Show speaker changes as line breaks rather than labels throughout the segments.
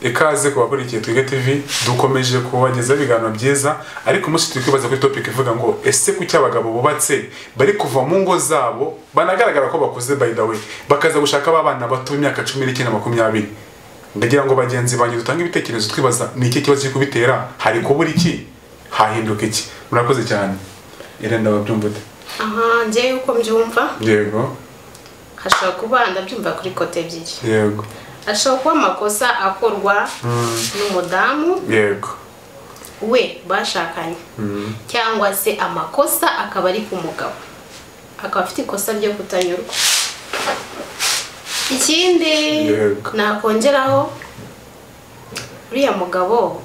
ikaze ku bakurikiye Twiga TV dukomeje kubageza ibiganiro byiza ariko umunsi turi kwibaza kuri topic ivuga ngo ese kuki abagabo bubatse bari kuva mu ngo zabo banagaragara ko bakuze by the way bakaza gushaka abana bato imyaka 19 na 20 ndagira ngo bagenzi banyu dutanga ibitekerezo twibaza ni iki kibazo cy'ukubitera hari kubura iki hahinduka iki murakoze cyane irenda babyumvute
nje uko mbyumva
yego
hashobora kuba ndabyumva kuri kote ebyiri
yego
ashobora kuba amakosa akorwa n'umudamu
yego
we bashakanye cyangwa se amakosa akaba ari ku mugabo akaba afite ikosa ryo kutanyurwa ikindi nakongeraho uriya mugabo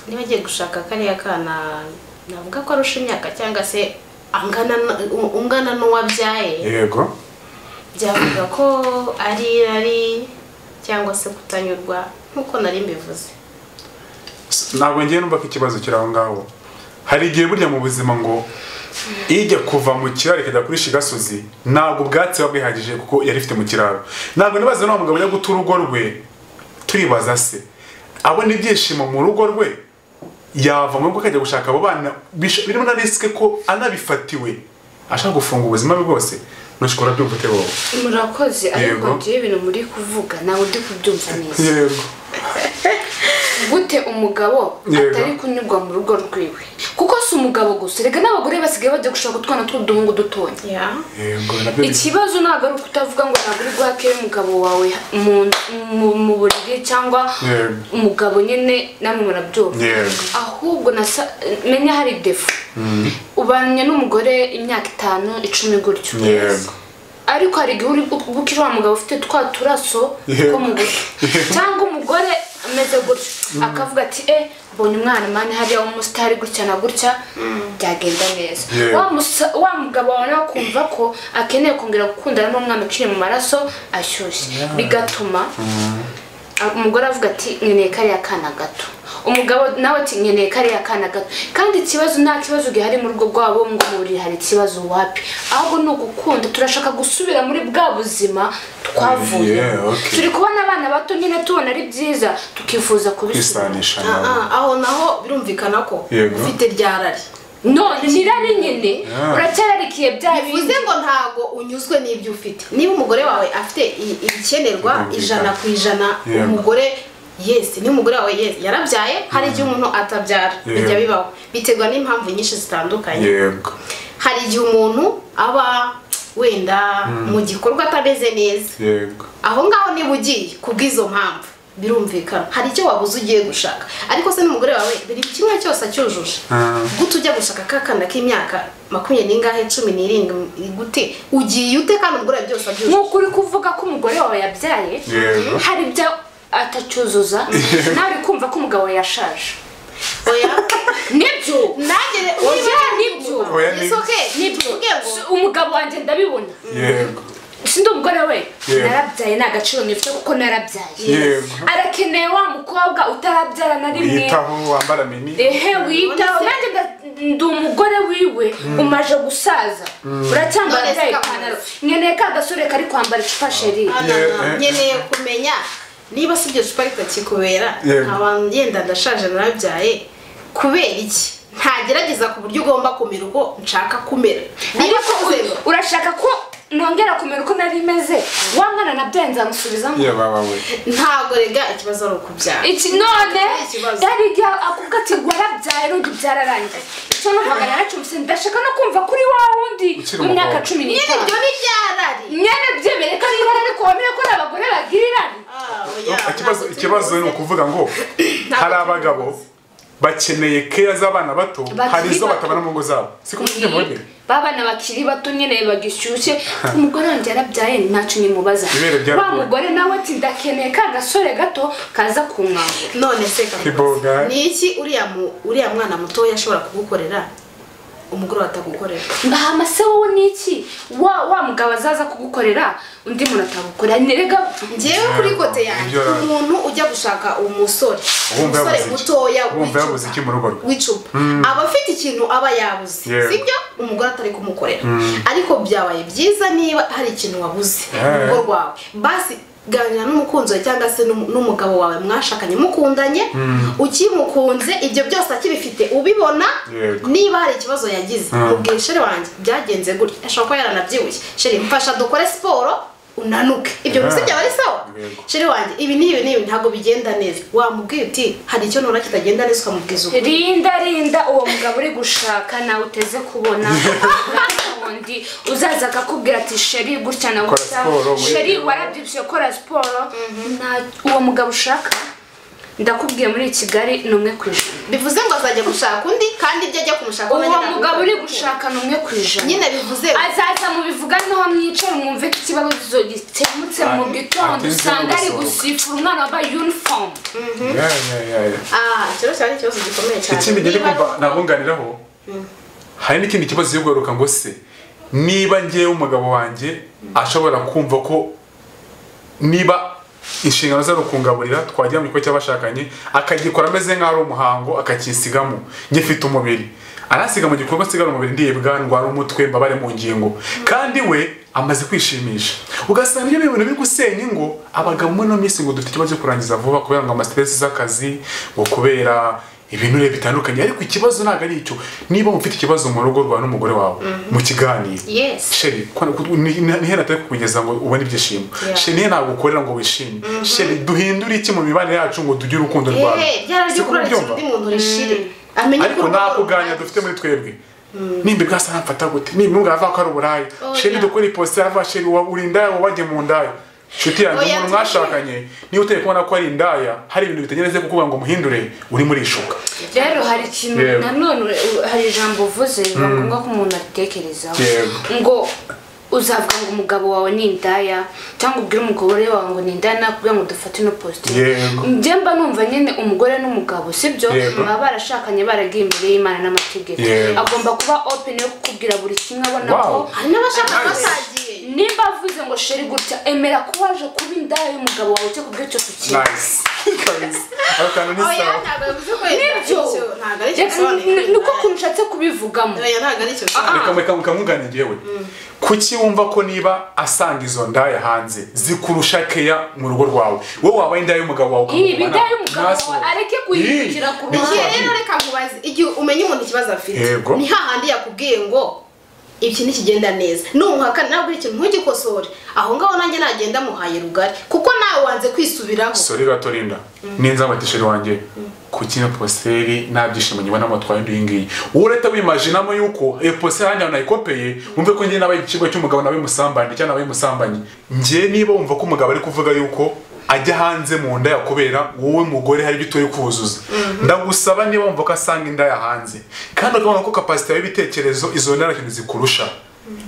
niba agiye gushaka kariya kana navuga ko arusha imyaka cyangwa se ungana n'uwabyaye
yego
byavuga ko ari cyangwa se kutanyurwa nkuko nari mbivuze
ntabwo ngiye numva ko ikibazo kiraho ngaho hari igihe burya mu buzima ngo ijya kuva mu kiraro ikajya kurisha igasozi ntabwo ubwatsi buba bwihagije kuko yari ifite mu kiraro ntabwo nibaza n'uwo mugabo ujya guta urugo rwe turibaza se abona ibyishimo mu rugo rwe yava mu rugo akajya gushaka abo bana birimo na risike ko anabifatiwe ashaka gufunga ubuzima bwe bwose nushobora byumvute wowe
murakoze ariko ngiye ibintu muri kuvuga nawe ndi kubyumva neza
yego
gute umugabo atari kunyurwa mu rugo rwiwe kuko si umugabo gusa rega n'abagore basigaye bajya gushaka utwana tw'uduhungu dutonya ikibazo ntabwo ari ukutavuga ngo ntabwo uri guhakira umugabo wawe mu buriri cyangwa umugabo nyine namwe murabyumva ahubwo menya hari defu ubanye n'umugore imyaka 5 10 gutyo ariko hari igihe uri gukira wa mugabo ufite twa turaso ko mu buto cyangwa umugore ameze gutyo akavuga ati mbonye umwana mani hariya umusitari gutya na gutya byagenda neza wa mugabo wawe nawe kumva ko akeneye kongera gukundana n'umwana ukiri mu maraso ashyushye bigatuma umugore avuga ati nkeneye kariya kana gato umugabo nawe ati nkeneye kariya kana gato kandi ikibazo nta kibazo gihari mu rugo rwabo ngo muri hari ikibazo wapi ahubwo ni ugukunda turashaka gusubira muri bwa buzima twavuye turi kubona abana bato nyine tubona ari byiza tukifuza kubisubiza
aho naho birumvikana ko ufite ryarari
none nirari nyine uracyararikiye bya
bivuze ngo ntago unyuzwe n'ibyo ufite niba umugore wawe afite ibikenerwa 100% umugore yes ni umugore wawe yes yarabyaye hari igihe umuntu atabyara bijya bibaho biterwa n'impamvu nyinshi zitandukanye hari igihe umuntu aba wenda mu gikorwa atameze neza aho ngaho niba ugiye kubw'izo mpamvu birumvikana hari icyo wabuze ugiye gushaka ariko se n'umugore wawe biri kimwe cyose acyujuje gute ujya gushaka kakana k'imyaka 17 gute ugiye ute kandi umugore byose abyujuje
nkuko uri kuvuga ko umugore wawe yabyaye hari ibyo atacyuzuza nawe kumva ko umugabo yashaje
oya
nibyo
nanjye
nibyo umugabo wanjye ndabibona yego sindi umugore we narabyaye nta gaciro nifite kuko narabyaye arakeneye wa mukobwa utarabyara na rimwe
yitaho wambara mini
witaho nanjye ndi umugore wiwe umaje gusaza uracyambara ipantaro nkeneye ka gasore kari kwambara icupa sheri
nkeneye kumenya niba si byo cupa ritakikubera abantu yenda ndashaje narabyaye kubera iki ntagerageza ku buryo ugomba kumera uko nshaka kumera
niba urashaka ko nongera kumera uko nari meze wa mwana nabyaye nzamusubizamo
ntabwo rega ikibazo ari ukubyara
iki none yari akuvuga ati warabyaye n'undi byararangiye icyo numvaga naracyumvise ndashaka no kumva kuri wa wundi mu myaka 15
nyine ibyo ni byarari
nyine byemere ko ari irari ariko wamenye ko n'abagore bagira irari
ikibazo ni ukuvuga ngo hari abagabo bakeneye keya z'abana bato hari izo batabana mu ngo zabo siko mbyumva
babana bakiri bato nyene bagishyushye umugore wanjye yarabyaye ntacyo nimubaza wa mugore nawe ati ndakeneye ka gasore gato kaza kumwanga
none se ni iki uriya mwana muto yashobora kugukorera umugore watagukorera
ndahama se wowe niki wa mugabo azaza kugukorera undi muntu atagukorera nerega
ngewe kuri kote yanjye umuntu ujya gushaka umusore mutoya w'icupa aba afite ikintu aba yabuze sibyo umugore atari kumukorera ariko byabaye byiza niba hari ikintu wabuze mu rugo rwawe basi ganira n'umukunzi wawe cyangwa se n'umugabo wawe mwashakanye mukundanye ukimukunze ibyo byose akibifite ubibona niba hari ikibazo yagize mubwire sheri wanjye byagenze gutya ashobora kuba yaranabyibushye sheri mfasha dukore siporo unanuke ibyo byose byaba ari sawa sheri wanjye ibi n'ibi ntabwo bigenda neza wamubwira uti hari icyo nura kitagenda neza ukamubwiza ukuri
rinda uwo mugabo uri gushaka nawe uteze kubona undi uzaza akakubwira ati sheri gutya na gutya sheri warabyibushye ukora siporo uwo mugabo ushaka ndakubwiye muri Kigali ni 1%.
Bivuze ngo azajya gushaka undi kandi ibyo ajya kumushaka
uwo mugabo uri gushaka ni 1%.
Nyine bivuze
azaza mu bivuga no mwicara mwumve ko ikibazo gitemutse mu gitondo usanga ari gusifura umwana wambaye uniform.
Cyo cyari ikibazo gikomeye cyane.
Ikindi gihe kumva nabunganiraho hari n'ikindi kibazo y'ugaruka ngo se niba ngiye umugabo wanjye ashobora kumva ko niba inshingano zo kungaburira twagira mu gikorwa cy'abashakanye akagikora ameze nk'ari umuhango akakisigamo ngifite umubiri arasiga mu gikorwa sigara umubiri ndibwa ndwara umutwe mbabare mu ngingo kandi we amaze kwishimisha ugasanga ibyo bintu biri gusenya ingo abagabo muri no minsi ngo dufite ikibazo cyo kurangiza vuba kubera ngo ama stress z'akazi ngo kubera ibintu bitandukanye ariko ikibazo ntago ari icyo niba mufite ikibazo mu rugo rwa n'umugore wawe mu kiganiro sheri nihe natari kugeza ngo ubone ibyishimo sheri nihe ntabwo ukorera ngo wishime sheri duhindure iki mu mibanire yacu ngo tugire urukundo rwawe ariko nakuganya dufite muri twebwe nimba bwasa namfata gute nimba ngava ko ari uburayi sheri dukora iposte ava sheri urinda wajye mu ndayo Shuti yanjye umuntu mwashakanye niba uteye kubona ko ari indaya hari ibintu bitegereze kukuvuga ngo muhindure uri muri ishuka
rero hari ikintu nanone hari ijambo uvuze ngombwa ko umuntu atekerezaho ngo uzavuga ngo umugabo wawe ni indaya cyangwa ubwire umugore wawe ngo ni indaya nakubwira ngo dufate no post njye mba numva nyine umugore n'umugabo sibyo baba barashakanye baragiye imbere y'Imana n'amategeko agomba kuba open yo kukubwira buri kimwe abona ko
hari n'abashaka basagiye
nimba avuze ngo sheri gutya emera ko waje kuba indaya y'umugabo wawe cyo kubwira cyo tukiye niko kunshatse kubivugamo
reka mukamugane jewe kuki wumva ko niba asanga izo ndaya hanze zikurusha keya mu rugo rwawe wowe wabaye indaya y'umugabo wawe
ibi ndaya y'umugabo areke kuyikira ku rugo
rero reka nkubaze igihe umenye umuntu ikibazo afite ni hahandi yakubwiye ngo iki nikigenda neza numuhakana nabwo ikintu ntugikosore aho ngaho nanjye nagenda muhaye rugari kuko nawe wanze kwisubiraho
sori gatorinda ninza amatisheri wanjye kukina posteri nabyishimo nyibona mutwaye ndingiye ureta wimagine yuko e posteri hanya nayikopeye umve ko ngiye nabaye ikigo cy'umugabo nawe musambanye cyane nawe musambanye ngiye niba umva ko umugabo ari kuvuga yuko ajya hanze mu nda yakubera wowe mugore hari bitoye kuzuza ndagusaba niba umva ko asanga inda ya hanze kandi ukabona ko capacity y'ibitekerezo izo ndara kintu zikurusha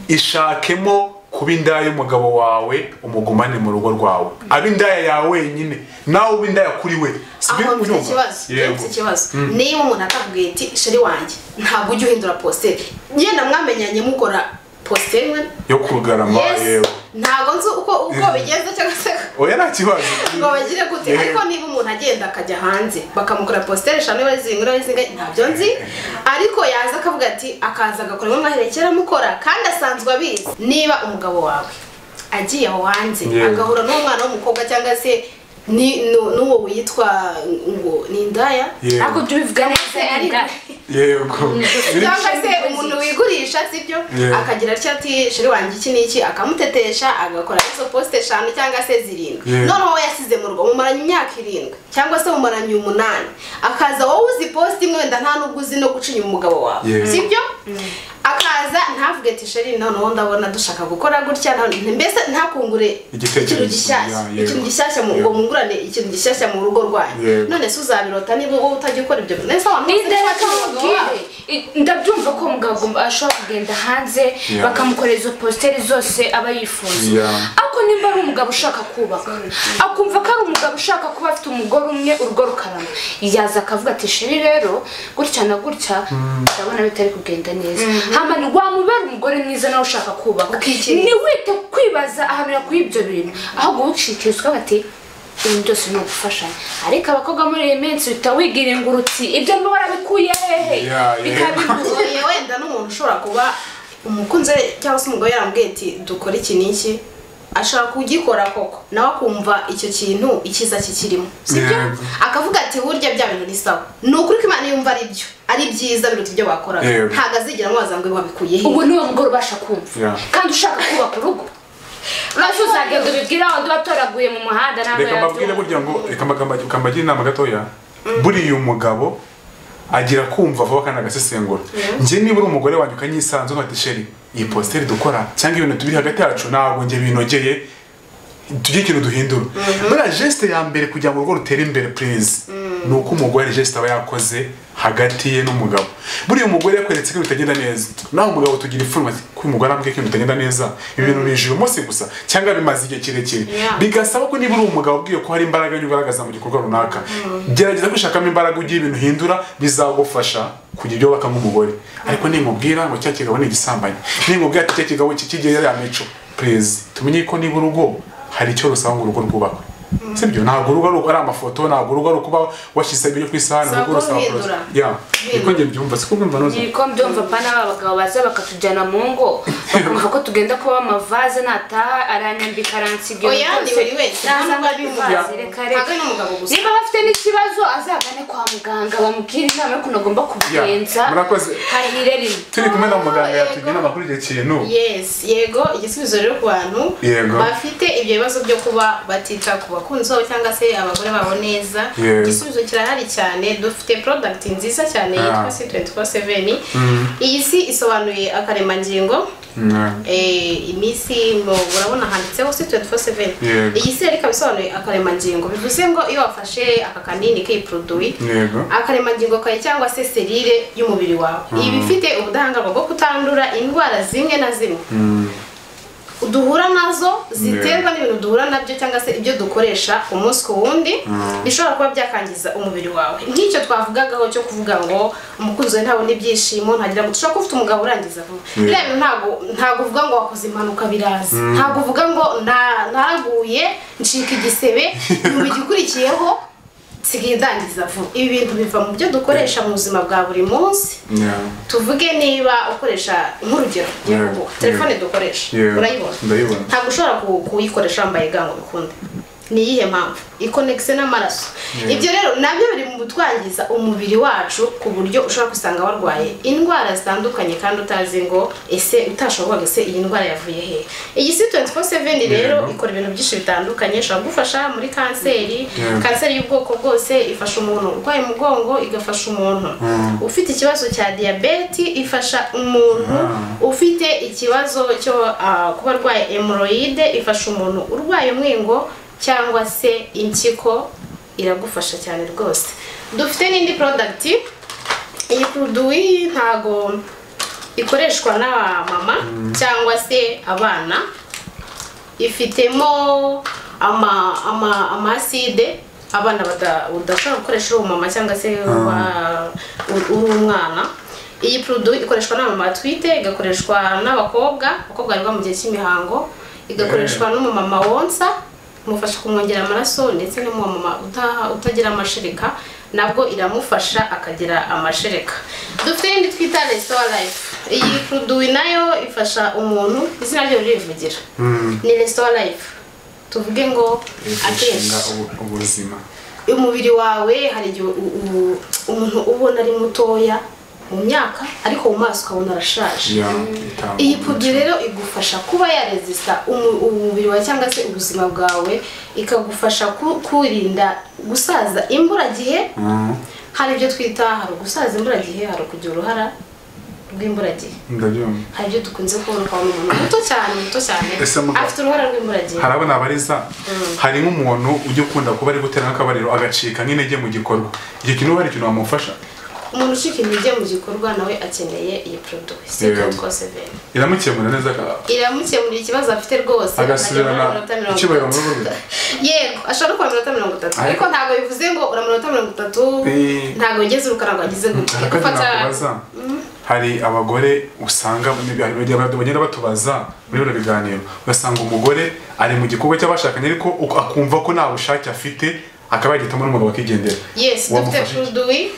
ishakemo kuba indaya y'umugabo wawe umugumane mu rugo rwawe abi indaya yawe wenyine nawe uba indaya kuri we
aho mfite ikibazo niba umuntu akabwiye ati sheri wanjye ntabwo ujya uhindura posteri yenda mwamenyanye mukora posteri
yo kugarama yewe
ntago nzi uko bigenza cyangwa se
oya nta kibazo
ngo bagire gute ariko niba umuntu agenda akajya hanze bakamukora posteri shano bazingura ntabyo nzi ariko yaza akavuga ati akaza agakora mwaherekera mukora kandi asanzwe abizi niba umugabo wawe agiye aho hanze agahura n'umwana w'umukobwa cyangwa se n'uwo witwa ngo ni indaya
ako tubivuga neza ari
yego
cyangwa se umuntu wigurisha sibyo akagira ati sheri wanjye iki niki akamutetesha agakora izo post 5 cyangwa se 7 noneho yasize mu rugo mumaranye imyaka 7 cyangwa se mumaranye 8 akaza wowe uzi post imwe wenda nta nubwo uzi no gucinya umugabo wawe sibyo akaza ntavuge ati sheri noneho ndabona dushaka gukora gutya mbese ntakungure ikintu gishyashya mu ngo mungurane ikintu gishyashya mu rugo rwanyu none se uzabirota niba wowe utagikora ibyo nese
ndabyumva ko umugabo ashobora kugenda hanze bakamukorera izo posteri zose aba yifuza ariko nimba ari umugabo ushaka kubaka akumva ko ari umugabo ushaka kuba afite umugore umwe urugo rukarama yaza akavuga ati sheri rero gutya na gutya ndabona bitari kugenda neza hama ni wamubera umugore mwiza nawe ushaka kubaka ni wite kwibaza ahantu yakuye ibyo bintu ahubwo ucikizwa bati ibintu byose ni ugufashanya ariko abakobwa muri iyi minsi uhita wigira ingurutsi ibyo mba warabikuye hehe
bikabigoye wenda n'umuntu ushobora kuba umukunzi cyangwa se umugabo yarambwiye ati dukora iki n'iki ashaka kugikora koko nawe akumva icyo kintu ikiza kikirimo sibyo akavuga ati burya bya bintu ni sawa ni ukuri ko Imana yumva ari byiza biruta ibyo bakora ntago azigira mwaza ngo wabikuye
ubu ni wo mugore ubasha kumva kandi ushaka kubaka urugo urashuza gendo bibwira aho ndwatoraguye mu muhanda ntabwo
reka mbabwire burya ngo reka mbagire inama gatoya buriya umugabo agira kumva vuba kandi agasesengura njye niba uri umugore wanjye ukanyisanzu nkati sheri iyi posteri dukora cyangwa ibintu tubiri hagati yacu ntabwo njye binogeye tujye ikintu duhindura buriya geste ya mbere kugira ngo urugo rutere imbere please ni uko umugore geste aba yakoze hagati ye n'umugabo buriya umugore yakweretse ko bitagenda neza naho umugabo tugira ifuruma ko umugore ambwiye ko bitagenda neza ibintu bije uyu munsi gusa cyangwa bimaze igihe kirekire bigasaba ko niba uri umugabo ubwiye ko hari imbaraga ugaragaza mu gikorwa runaka gerageza kwishakamo imbaraga ugiye ibintu hindura bizagufasha kugira ibyo baka nk'umugore ariko nimubwira ngo cya kigabo ni igisambanyi nimubwira ati cya kigabo kikigera ya mico please tumenye ko niba urugo hari icyo rusaba ngo urugo rwubakwe sibyo ntabwo urugo ari amafoto ntabwo urugo kuba washyize ibyo ku isahani urugo rusaba niko njye byumva siko byumva noza
niko mbyumva pana abagabo baza bakatujyana mu ngo bakumva ko tugenda kuba amavaze nataha aranyambika aransiga
oya ni buri wese
ntabwo n'umugabo gusa niba bafite n'ikibazo azagane kwa muganga bamubwire inama y'ukuntu agomba kubigenza hahire rimwe
turi kumwe na muganga yatugira inama kuri icyo kintu
yego igisubizo rero ku bantu bafite ibyo bibazo byo kuba batita ku bakunzi babo cyangwa se abagore babo neza igisubizo kirahari cyane dufite product nziza cyane yitwa C24/7 iyi si isobanuye akaremangingo imisi urabona handitseho C24/7 iyi si ariko bisobanuye akaremangingo bivuze ngo iyo wafashe aka kanini k'iyi produit akaremangingo kawe cyangwa se serire y'umubiri wawe ibi bifite ubudahangarwa bwo kutandura indwara zimwe na zimwe duhura nazo ziterwa n'ibintu duhura nabyo cyangwa se ibyo dukoresha umunsi ku wundi bishobora kuba byakangiza umubiri wawe nk'icyo twavugagaho cyo kuvuga ngo umukunzi we ntabona ibyishimo ntagira ngo ushobora kuba ufite umugabo urangiza vuba rero ntabwo uvuga ngo wakoze impanuka biraza ntabwo uvuga ngo naraguye ncika igisebe mu igikurikiyeho sigaye ndangiza vuba ibi bintu biva mu byo dukoresha mu buzima bwa buri munsi tuvuge niba ukoresha nk'urugero telefone dukoresha urayibona ntabwo ushobora kuyikoresha wambaye ga ngo bikunde ni iyihe mpamvu ikonegise n'amaraso ibyo rero nabyo biri mu gutwangiza umubiri wacu ku buryo ushobora gusanga warwaye indwara zitandukanye kandi utazi ngo ese utashobora ese iyi ndwara yavuye he iyi C24/7 rero ikora ibintu byinshi bitandukanye ishobora gufasha muri kanseri y'ubwoko bwose ifasha umuntu urwaye umugongo igafasha umuntu ufite ikibazo cya diabete ifasha umuntu ufite ikibazo cyo kuba arwaye hemorrhoide ifasha umuntu urwaye umwingo cyangwa se impyiko iragufasha cyane rwose dufite n'indi product iyi produit ntago ikoreshwa n'abamama cyangwa se abana ifitemo amaside abana badashobora gukoresha umama cyangwa se uri umwana iyi produit ikoreshwa n'abamama batwite igakoreshwa n'abakobwa bari mu gihe cy'imihango igakoreshwa n'umumama wonsa mufasha kumwongera amaraso ndetse n'umumama utagira amashereka nabwo iramufasha akagira amashereka dufite indi twita Restore Life iyi produit nayo ifasha umuntu izina ryo ririvugira ni Restore Life tuvuge ngo akenshi
ubuzima
umubiri wawe hari igihe umuntu ubona ari mutoya mu myaka ariko mu maso ukabona arashaje iyi produit rero igufasha kuba yaresista umubiri wawe cyangwa se ubuzima bwawe ikagufasha kurinda gusaza imburagihe hari ibyo twita hari gusaza imburagihe hari kugira uruhara rw'imburagihe hari ibyo dukunze kubona kwa umuntu muto cyane afite uruhara rw'imburagihe
hari abana bariza hari nk'umuntu ujya ukunda kuba ari gutera nk'akabariro agacika nk'intege mu gikorwa icyo kintu hari ikintu wamufasha
umuntu ushika intege mu gikorwa nawe akeneye iyi produit C24/7
iramukemura neza
iramukemura ikibazo afite rwose
agasubirana ikibazo mu rugo
yego ashobora kuba 30 ariko ntabwo bivuze ngo ura 30 ntabwo ugeze urukana ngo agize gufata
hari abagore usanga bagenda batubaza muri bino biganiro ugasanga umugore ari mu gikorwa cy'abashakanye ariko akumva ko nta bushake afite akaba yagitamo n'umugabo akigendera.
Yes, dufite produit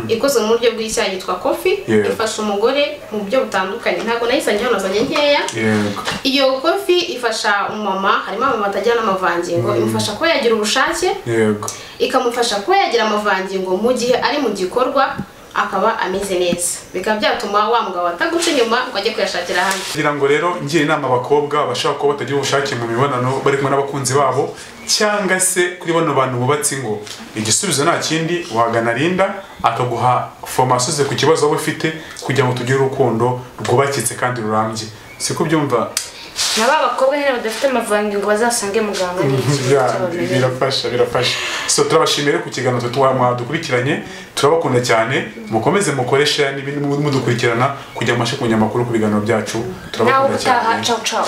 ikoze mu buryo bw'icyayi yitwa coffee, ifasha umugore mu buryo butandukanye. Ntabwo nayisanye hano zanye nkeya. Iyo coffee ifasha umama, harimo abamama batagira n'amavangingo, imufasha kuba yagira ubushake, ikamufasha kuba yagira amavangingo mu gihe ari mu gikorwa akaba ameze neza. Bikaba byatuma wa mugabo ataguca inyuma ngo ajye kuyashakira hanze.
Kugira ngo rero ngiye inama abakobwa bashaka kuba batagira ubushake mu mibonano bari kumwe n'abakunzi babo cyangwa se kuri bano bantu bubatse ingo, igisubizo nta kindi wagana Linda akaguha formation ku kibazo waba ufite kugira ngo tugire urukundo rwubakitse kandi rurambye. Siko byumva?
Naba abakobwa nyine badafite amavangingo bazasange muganga
birafasha. So turabashimire ku kiganiro mwadukurikiranye, turabakunda cyane, mukomeze mukoresha n'ibindi mudukurikirana kugira ngo mashe kunya makuru ku biganiro byacu. Turabakunda cyane.
Ciao.